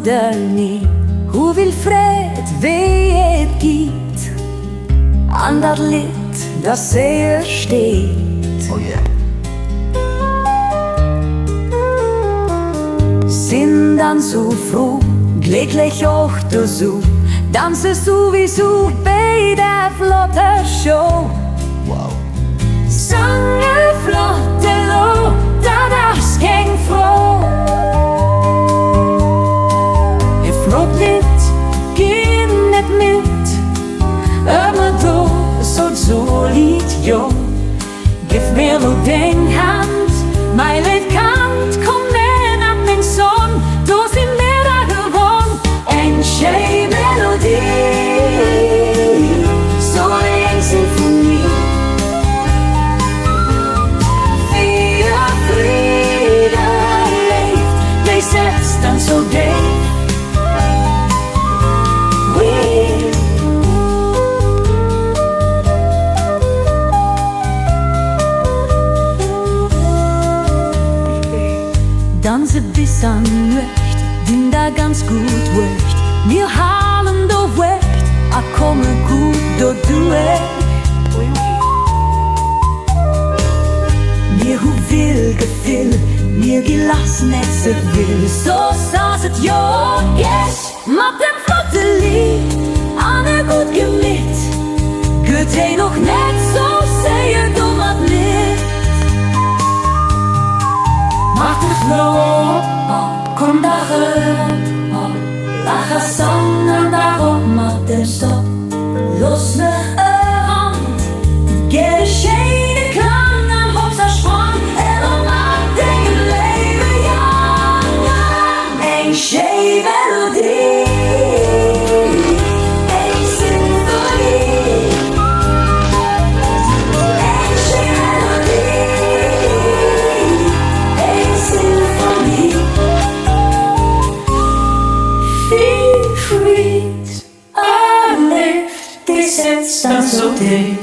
wonder niet hoeveel fred wie het giet aan dat lied dat séier steet. Oh yeah. Zinn, dann, frou, glécklech, oder, dozou, Danze souwisou bij de flotter show. Wow. Sange, flotter, oder, keng, frou. Ginn het mit, ëmmer zo zolidd, jo. Gif Melodie hand, mijn Léift kant, kom ennert meng Sonn, du sind mir da gewonn. Eng schéi Melodie, so eng Sinfonie. Fille, Friede, Léift, setzt, dann déif. Danze bis an Léift, din da ganz gut wöcht. Wir halen do wöcht, a komme gut do duech. Mir hu vill gefill, mir gelass net se vill. So saß het jo gesch, mat dem flotte lied, an e gut gemit. Gut he noch net so séier do mat lied. Macht het flow, kom daarop, lach Sonn en daarop mat dem stop. Los me hand, geschéi de klang en hop sa sprang, en om mat deng leven jang. Eng schéi melodie, eng sinfonie. Eng schéi melodie, eng sinfonie. Fille, fried, Léift, setzt, dann déif.